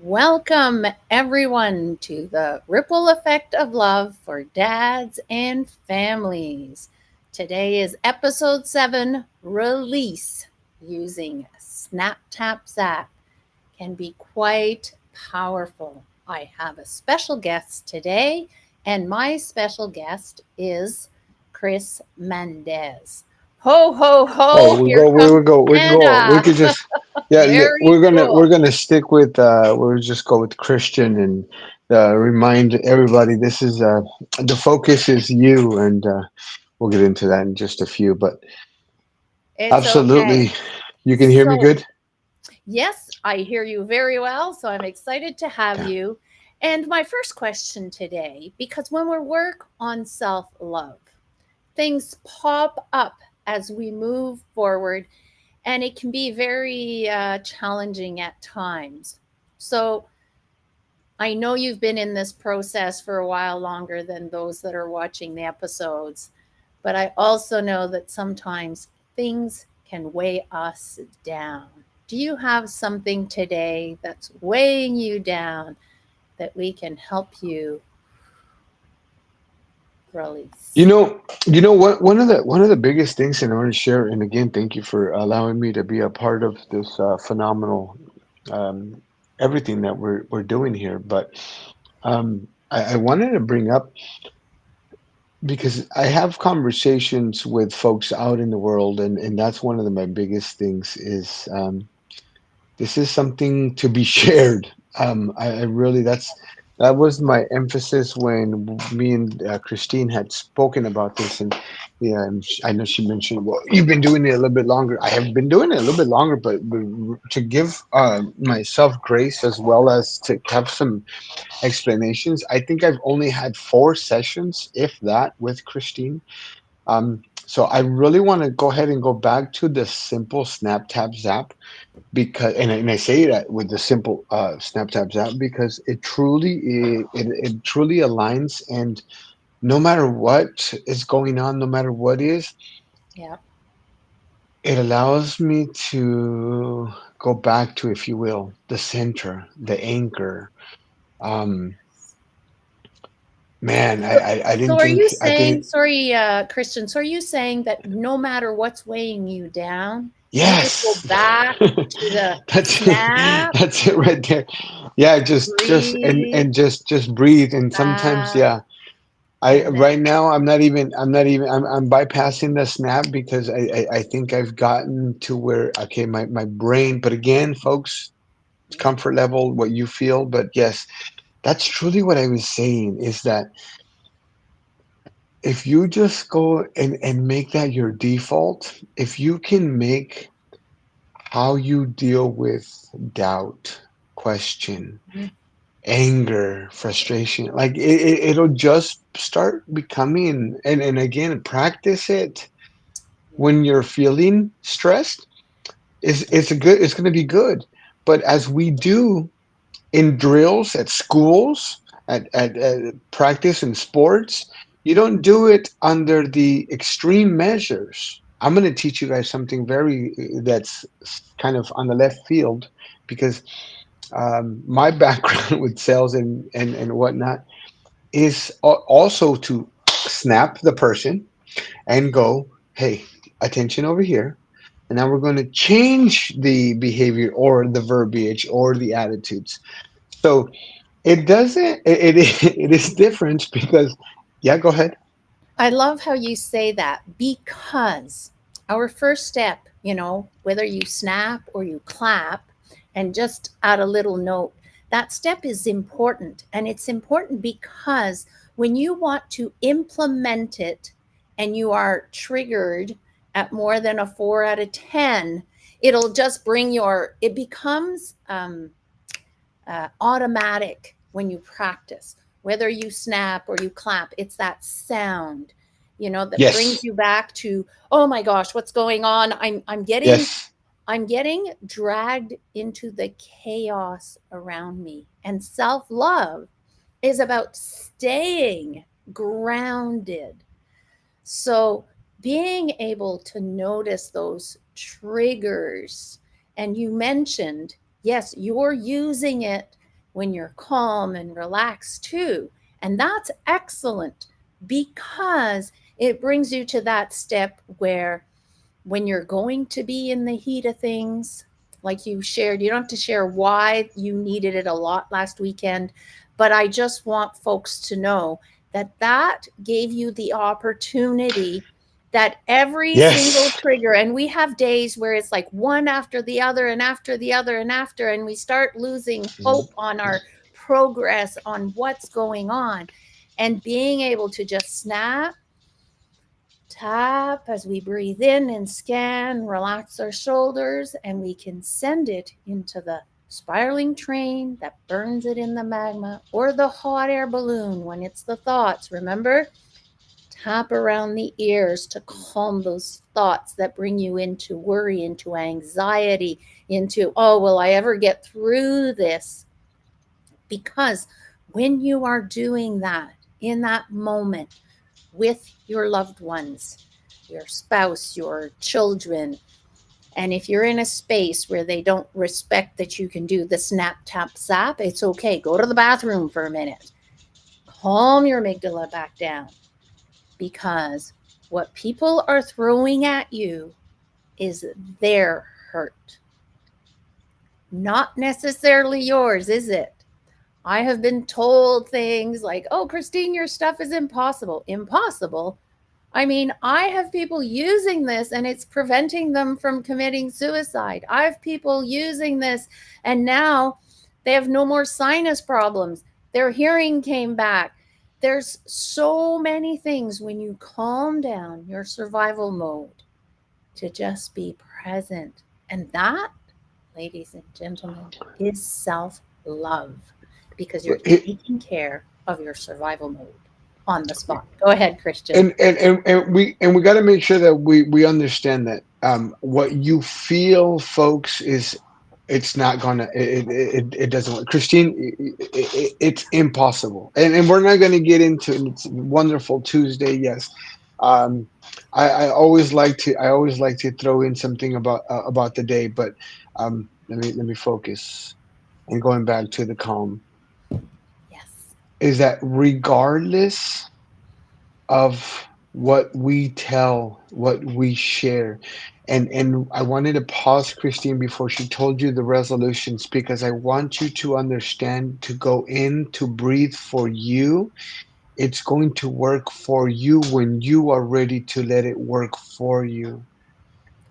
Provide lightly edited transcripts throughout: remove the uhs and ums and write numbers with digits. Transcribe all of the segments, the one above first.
Welcome, everyone, to the Ripple Effect of Love for Dads and Families. Today is Episode 7 Release using Snap Tap Zap. Can be quite powerful. I have a special guest today, and my special guest is Chris Mendez. Ho, ho, Oh, ho! we Here go. We comes would go. We go. We Canada. could just. Yeah, Very we're gonna cool. we're gonna stick with. We'll just go with Christian and remind everybody this is the focus is you, and we'll get into that in just a few. But It's okay. absolutely, you can hear me So, good. yes, I hear you very well. So, I'm excited to have Yeah. you. And my first question today, because when we work on self love, things pop up as we move forward, and it can be very challenging at times. So, I know you've been in this process for a while longer than those that are watching the episodes, but I also know that sometimes things can weigh us down. Do you have something today that's weighing you down that we can help you You release? know, you know what? One of the biggest things, and I want to share. And again, thank you for allowing me to be a part of this phenomenal um, everything that we're doing here. But I wanted to bring up because I have conversations with folks out in the world, and that's one of my biggest things is this is something to be shared. I really that was my emphasis when me and Christine had spoken about this, and yeah, I know she mentioned, well, you've been doing it a little bit longer. I have been doing it a little bit longer, but to give myself grace as well as to have some explanations. I think I've only had 4 sessions, if that, with Christine. So I really want to go ahead and go back to the simple snap tap zap because, and I say that with the simple snap tap zap because it truly aligns, and no matter what is going on, no matter what is, Yeah. it allows me to go back to, if you will, the center, the anchor. Um, Man, So, I so didn't are you think I saying, didn't. sorry, Christian, so are you saying that no matter what's weighing you down, you just go Yes, back to the that's it. snap, That's it right there. Yeah, just breathe, and just breathe. And sometimes, snap, yeah, I and then right now I'm bypassing the snap because I think I've gotten to where, okay, my brain. But again, folks, comfort level, what you feel. But yes, that's truly what I was saying is that if you just go and make that your default, if you can make how you deal with doubt, question, anger, frustration, like it'll just start becoming, and again, practice it when you're feeling stressed. It's going to be good. But as we do in drills at schools, at practice in sports, you don't do it under the extreme measures. I'm going to teach you guys something very that's kind of on the left field because my background with sales and whatnot is also to snap the person and go, hey, attention over here. And now we're going to change the behavior or the verbiage or the attitudes. So it doesn't. It is different because, yeah. Go ahead. I love how you say that because our first step, whether you snap or you clap and just add a little note, that step is important. And it's important because when you want to implement it and you are triggered at more than a 4 out of 10, it'll just it becomes automatic when you practice. Whether you snap or you clap, it's that sound, that brings Yes. you back to, oh my gosh, what's going on? Yes. I'm getting dragged into the chaos around me. And self-love is about staying grounded. So being able to notice those triggers, and you mentioned, yes, you're using it when you're calm and relaxed too. And that's excellent because it brings you to that step where when you're going to be in the heat of things, like you shared, you don't have to share why you needed it a lot last weekend, but I just want folks to know that that gave you the opportunity that every single Yes. trigger, and we have days where it's like one after the other and after the other and after, and we start losing hope on our progress on what's going on. And being able to just snap, tap as we breathe in and scan, relax our shoulders, and we can send it into the spiraling train that burns it in the magma, or the hot air balloon when it's the thoughts. Remember? Tap around the ears to calm those thoughts that bring you into worry, into anxiety, into, oh, will I ever get through this? Because when you are doing that in that moment with your loved ones, your spouse, your children, and if you're in a space where they don't respect that you can do the snap, tap, zap, it's okay. Go to the bathroom for a minute. Calm your amygdala back down because what people are throwing at you is their hurt, not necessarily yours, is it? I have been told things like, oh, Christine, your stuff is impossible. Impossible? I mean, I have people using this and it's preventing them from committing suicide. I have people using this and now they have no more sinus problems. Their hearing came back. There's so many things when you calm down your survival mode to just be present. And that, ladies and gentlemen, is self love because you're taking care of your survival mode on the spot. Go ahead, Christian. And we got to make sure that we understand that what you feel, folks, is it's not gonna it doesn't work. Christine, it's impossible, and we're not gonna get into it. It's wonderful Tuesday, yes. um I always like to throw in something about the day, but let me focus. And going back to the calm, Yes. is that regardless of what we tell, what we share. And I wanted to pause Christine before she told you the resolutions, because I want you to understand, to go in, to breathe for you. It's going to work for you when you are ready to let it work for you.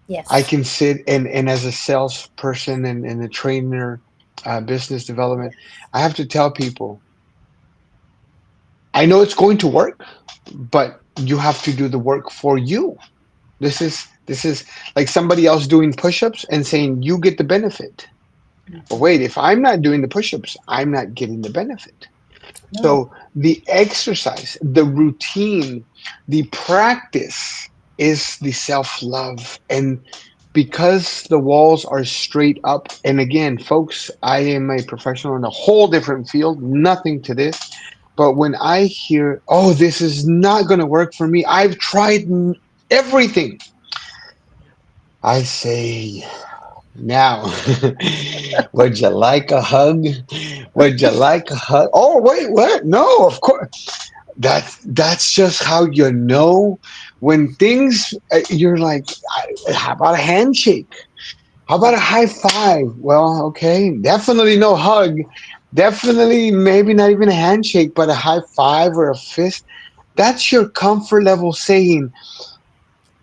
I Yes. can sit and as a salesperson and a trainer, business development, I have to tell people, I know it's going to work, but you have to do the work for you. This is like somebody else doing push-ups and saying you get the benefit. But Mhm. wait, if I'm not doing the push-ups, I'm not getting the benefit. No. So the exercise, the routine, the practice is the self-love. And because the walls are straight up, and again, folks, I am a professional in a whole different field, nothing to this. But when I hear, oh, this is not going to work for me, I've tried everything, I say, now, would you like a hug? Would you like a hug? Oh, wait, what? No, of course. That's just how you know when things, you're like, how about a handshake? How about a high five? Well, okay, definitely no hug. Definitely, maybe not even a handshake, but a high five or a fist. That's your comfort level saying,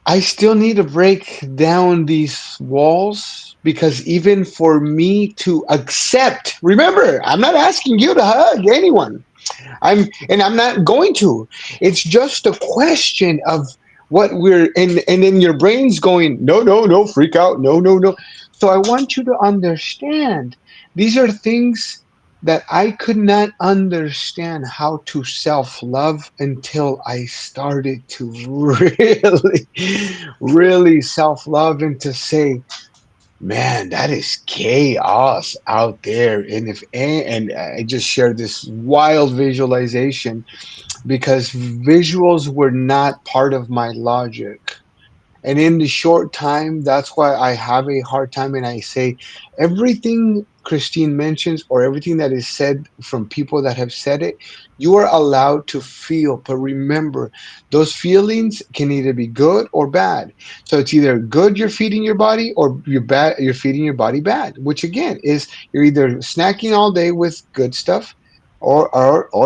I still need to break down these walls, because even for me to accept, remember, I'm not asking you to hug anyone. I'm not going to. It's just a question of what we're and then your brain's going, no, no, no, freak out, no, no, no. So I want you to understand, these are things that I could not understand how to self-love until I started to really, really self-love, and to say, man, that is chaos out there. And and I just shared this wild visualization, because visuals were not part of my logic. And in the short time, that's why I have a hard time. And I say everything Christine mentions or everything that is said from people that have said it, you are allowed to feel. But remember, those feelings can either be good or bad. So it's either good you're feeding your body or you're feeding your body bad, which again is you're either snacking all day with good stuff or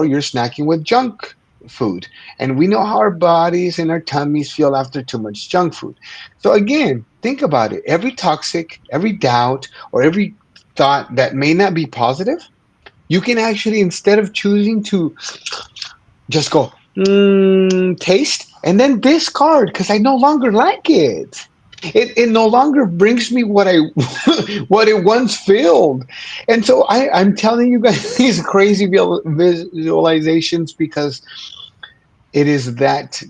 you're snacking with junk food. And we know how our bodies and our tummies feel after too much junk food. So again, think about it. Every toxic, every doubt, or every thought that may not be positive, you can actually, instead of choosing to just go, taste, and then discard because I no longer like it. It no longer brings me what I what it once filled. And so I'm telling you guys these crazy visualizations because it is that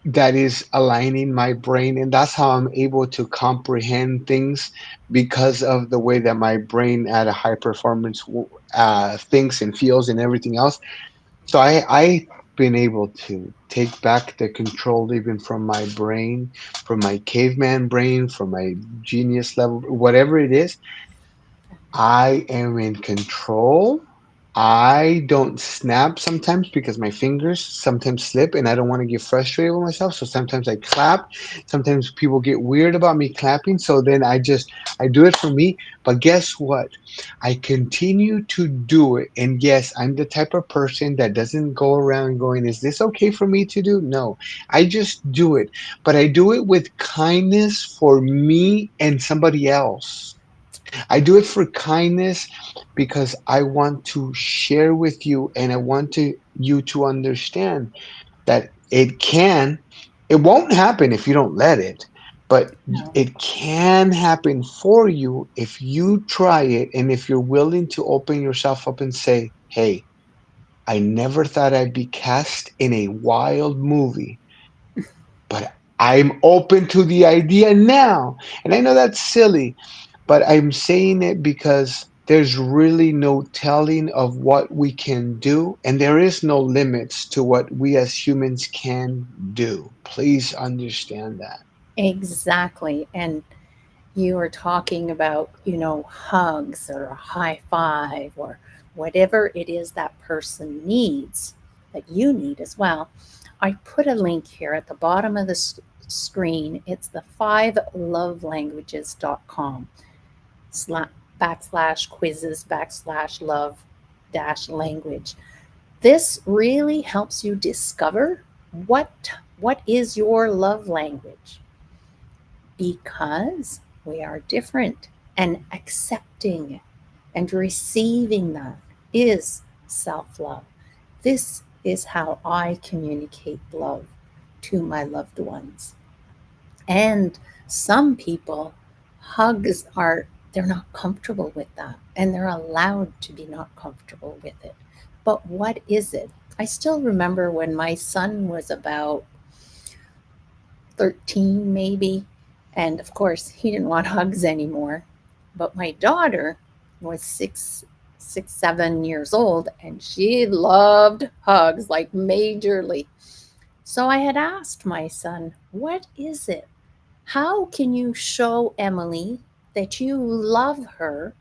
is aligning my brain, and that's how I'm able to comprehend things because of the way that my brain at a high performance thinks and feels and everything else. So I've been able to take back the control even from my brain, from my caveman brain, from my genius level, whatever it is. I am in control. I don't snap sometimes because my fingers sometimes slip and I don't want to get frustrated with myself. So sometimes I clap. Sometimes people get weird about me clapping. So then I do it for me. But guess what? I continue to do it. And yes, I'm the type of person that doesn't go around going, is this okay for me to do? No, I just do it. But I do it with kindness for me and somebody else. I do it for kindness because I want to share with you and I want you to understand that it won't happen if you don't let it, but No. it can happen for you if you try it and if you're willing to open yourself up and say, hey, I never thought I'd be cast in a wild movie, but I'm open to the idea now. And I know that's silly, but I'm saying it because there's really no telling of what we can do, and there is no limits to what we as humans can do. Please understand that. Exactly. And you were talking about, hugs or a high five or whatever it is that person needs, that you need as well. I put a link here at the bottom of the screen. It's the 5lovelanguages.com backslash quizzes backslash love dash language. This really helps you discover what what is your love language, because we are different, and accepting and receiving that is self love. This is how I communicate love to my loved ones. And some people, hugs are, they're not comfortable with that, and they're allowed to be not comfortable with it. But what is it? I still remember when my son was about 13 maybe. And of course, he didn't want hugs anymore. But my daughter was 7 years old, and she loved hugs like majorly. So I had asked my son, what is it? How can you show Emily that you love her,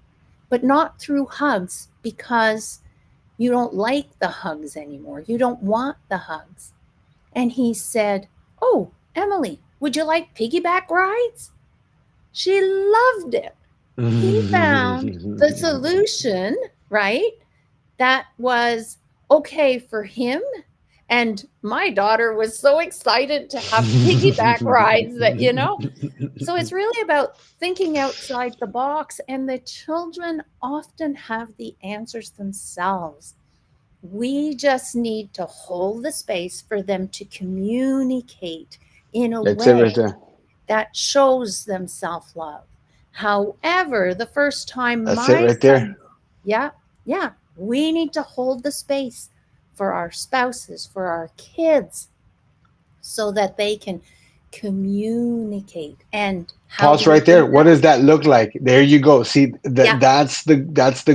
but not through hugs, because you don't like the hugs anymore? You don't want the hugs. And he said, oh, Emily, would you like piggyback rides? She loved it. He found the solution, right? That was okay for him. And my daughter was so excited to have piggyback rides that. So it's really about thinking outside the box, and the children often have the answers themselves. We just need to hold the space for them to communicate in a That's it right way there. that shows them self love. However, the first time That's it my right son, there. yeah, yeah, we need to hold the space for our spouses, for our kids, so that they can Communicate. And how Pause do we right do there. What that? does that look like? There you go. See, Yeah, that's the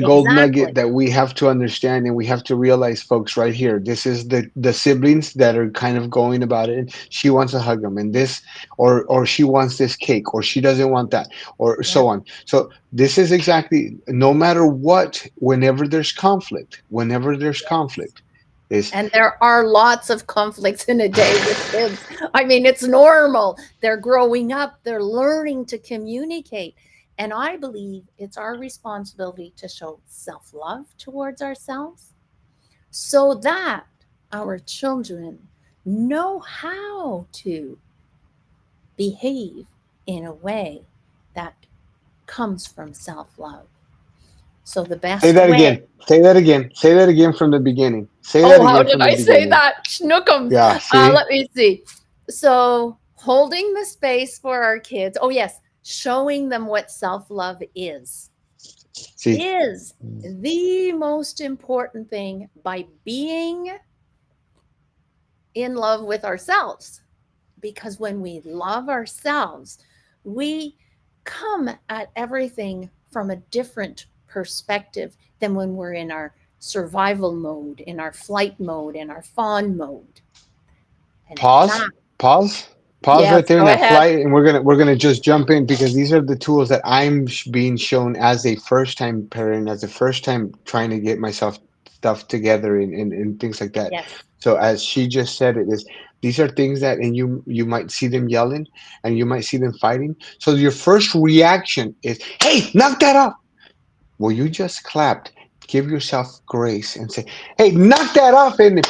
gold exactly. nugget that we have to understand and we have to realize, folks, right here. This is the siblings that are kind of going about it. And she wants to hug them, and this, or she wants this cake, or she doesn't want that, or Yeah. so on. So this is exactly, no matter what. Whenever there's conflict, is And there are lots of conflicts in a day with kids. I mean, it's normal. They're growing up, they're learning to communicate. And I believe it's our responsibility to show self love towards ourselves so that our children know how to behave in a way that comes from self love. So, the say best that way. again. Say that again. Say that again from the beginning. Say that Oh, how again did from the I say beginning. that? Schnookums. Yeah. See. Let me see. So, holding the space for our kids. Oh, yes. Showing them what self love See. is the most important thing by being in love with ourselves. Because when we love ourselves, we come at everything from a different perspective than when we're in our survival mode, in our flight mode, in our fawn mode. And Pause. that, Pause. Pause yes, right there in go that ahead. flight, and we're gonna just jump in because these are the tools that I'm being shown as a first time parent, as a first time trying to get myself stuff together and things like that. Yes, So as she just said, it is, these are things that, and you might see them yelling and you might see them fighting. So your first reaction is, "Hey, knock that off." Well, you just clapped. Give yourself grace and say, "Hey, knock that off!" And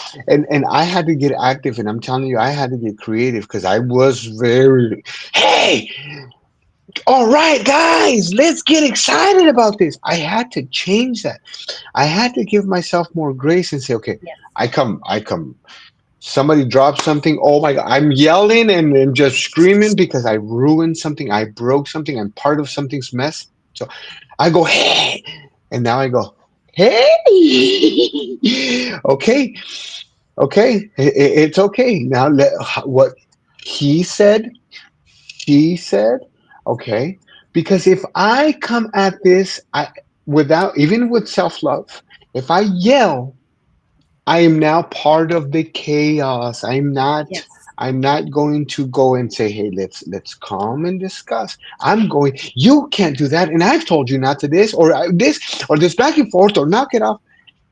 I had to get active, and I'm telling you, I had to get creative because I was very, "Hey, all right, guys, let's get excited about this." I had to change that. I had to give myself more grace and say, "Okay, yes, I come. Somebody dropped something. Oh my God, I'm yelling and just screaming because I ruined something. I broke something. I'm part of something's mess." So I go, "Hey," and now I go, "Hey." Okay, okay, it's okay. Now let what he said, she said, okay. Because if I come at this, I without, even with self love, if I yell, I am now part of the chaos. yes. I'm not going to go and say, "Hey, let's calm and discuss." I'm going, "You can't do that, and I've told you not to this or this back and forth or knock it off."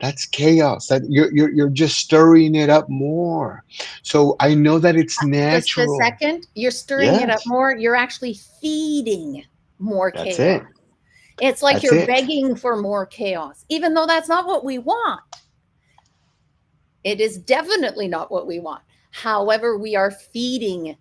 That's chaos. That you're just stirring it up more. So I know that it's Just a natural. second. You're stirring it up Yes, more. You're actually feeding more that's it. chaos. It's like That's you're it. begging for more chaos, even though that's not what we want. It is definitely not what we want. However, we are feeding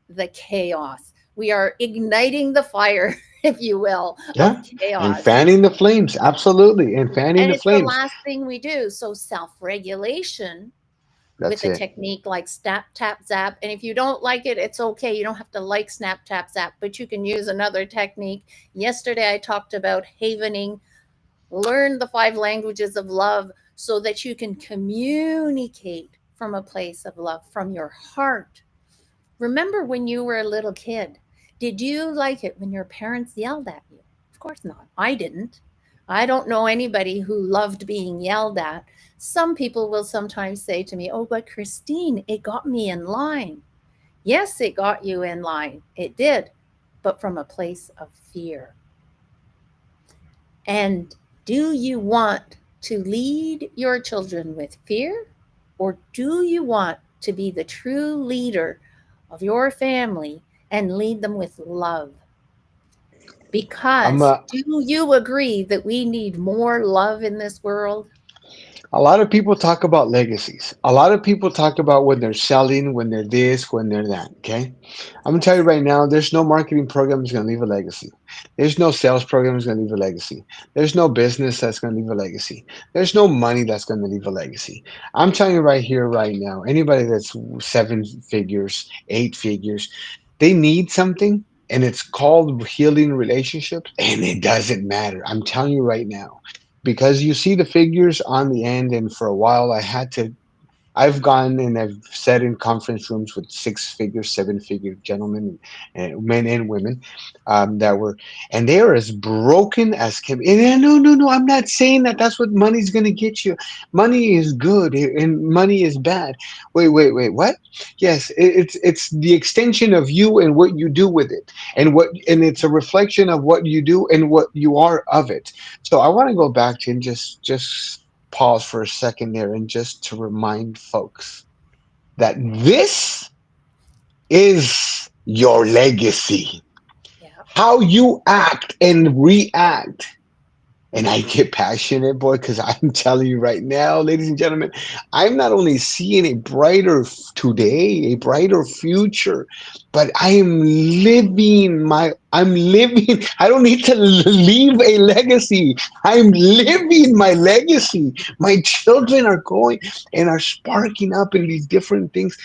the chaos. We are igniting the fire, if you will, of Yeah, and chaos. fanning the flames. Absolutely, and fanning And the it's the flames. last thing we do. So, self regulation with That's a it. technique like Snap Tap Zap. And if you don't like it, it's okay. You don't have to like Snap Tap Zap, but you can use another technique. Yesterday, I talked about havening. Learn the five languages of love so that you can communicate from a place of love, from your heart. Remember when you were a little kid? Did you like it when your parents yelled at you? Of course not. I didn't. I don't know anybody who loved being yelled at. Some people will sometimes say to me, "Oh, but Christine, it got me in line." Yes, it got you in line. It did, but from a place of fear. And do you want to lead your children with fear, or do you want to be the true leader of your family and lead them with love? I'm Because do you agree that we need more love in this world? A lot of people talk about legacies. A lot of people talk about when they're selling, when they're this, when they're that. Okay. I'm gonna tell you Yes. right now, there's no marketing program that's gonna leave a legacy. There's no sales program that's gonna leave a legacy. There's no business that's gonna leave a legacy. There's no money that's gonna leave a legacy. I'm telling you right here, right now, anybody that's seven figures, eight figures, they need something, and it's called healing relationships, and it doesn't matter. I'm telling you right now, because you see the figures on the end, and for a while I had to I've gone and I've sat in conference rooms with six-figure, seven-figure gentlemen and men and women that were, and they are as broken as can. And no, no, no, I'm not saying that that's what money's going to get you. Money is good and money is bad. Wait, wait, wait, what? Yes, it's the extension of you and what you do with it, and it's a reflection of what you do and what you are of it. So I want to go back to and just pause for a second there and just to remind folks that this is your legacy. Yeah. How you act and react. And I get passionate, boy, because I'm telling you right now, ladies and gentlemen, I'm not only seeing a brighter today, a brighter future, but I'm living, I don't need to leave a legacy. I'm living my legacy. My children are going and are sparking up in these different things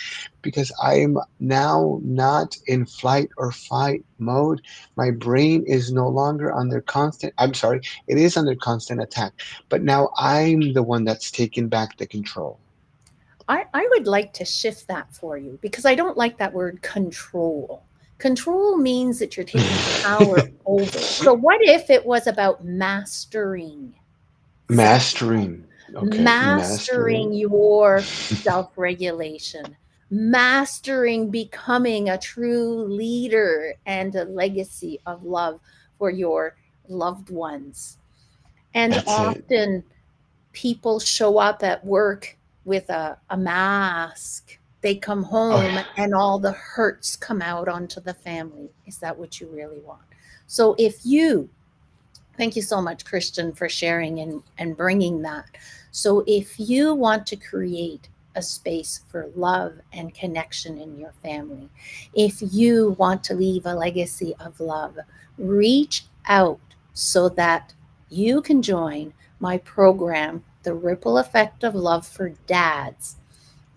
because I am now not in flight or fight mode. My brain is no longer under constant, I'm sorry, it is under constant attack. But now I'm the one that's taking back the control. I would like to shift that for you because I don't like that word control. Control means that you're taking power over. So, what if it was about mastering self love, Mastering. Okay, mastering mastering. your self regulation, mastering becoming a true leader and a legacy of love for your loved ones? And That's it. often people show up at work with a mask. They come Oh, home and all the hurts come out onto the family. Is that what you really want? So, if you, thank you so much, Christian, for sharing and bringing that. So, if you want to create a space for love and connection in your family, if you want to leave a legacy of love, reach out so that you can join my program, The Ripple Effect of Love for Dads.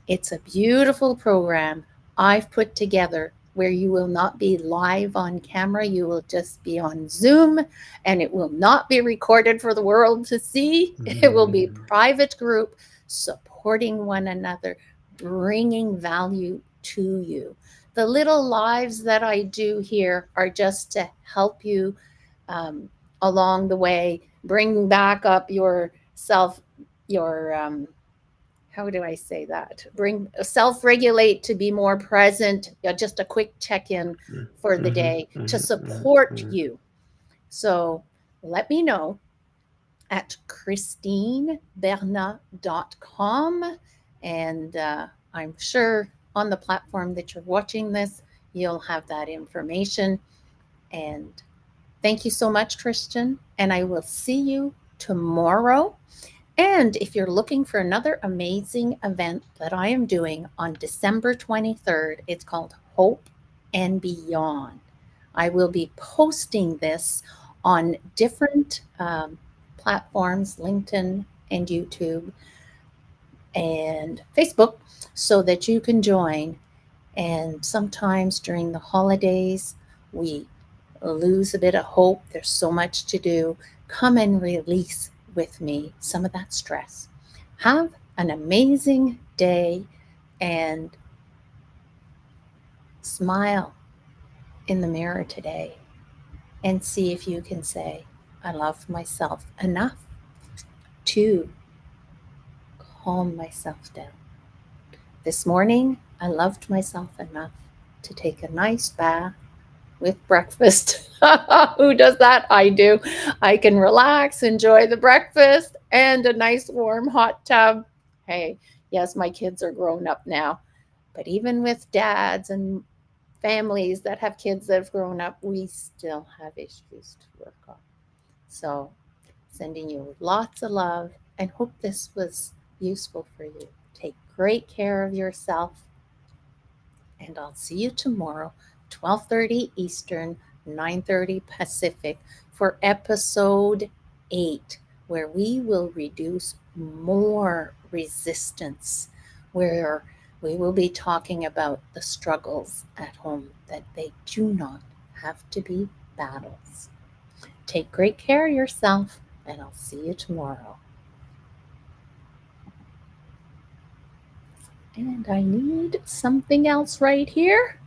It's a beautiful program I've put together where you will not be live on camera. You will just be on Zoom and it will not be recorded for the world to see. It will be mm, private group supporting one another, bringing value to you. The little lives that I do here are just to help you um, along the way, bring back up your self, your how do I say that? Bring self regulate to be more present. Just a quick check in mm, for the mhm, day to mhm, mhm, support mhm. you. So let me know at christineberna.com. And I'm sure on the platform that you're watching this, you'll have that information. And thank you so much, Christian. And I will see you tomorrow. And if you're looking for another amazing event that I am doing on December 23rd, it's called Hope and Beyond. I will be posting this on different platforms, LinkedIn and YouTube and Facebook, so that you can join. And sometimes during the holidays, we lose a bit of hope. There's so much to do. Come and release with me some of that stress. Have an amazing day and smile in the mirror today and see if you can say, I love myself enough to calm myself down. This morning, I loved myself enough to take a nice bath with breakfast. Who does that? I do. I can relax, enjoy the breakfast, and a nice warm hot tub. Hey, yes, my kids are grown up now, but even with dads and families that have kids that have grown up, we still have issues to work on. So, sending you lots of love and hope this was useful for you. Take great care of yourself and I'll see you tomorrow, 12:30 Eastern, 9:30 Pacific for episode 8 where we will reduce more resistance, where we will be talking about the struggles at home that they do not have to be battles. Take great care of yourself and I'll see you tomorrow. And I need something else right here.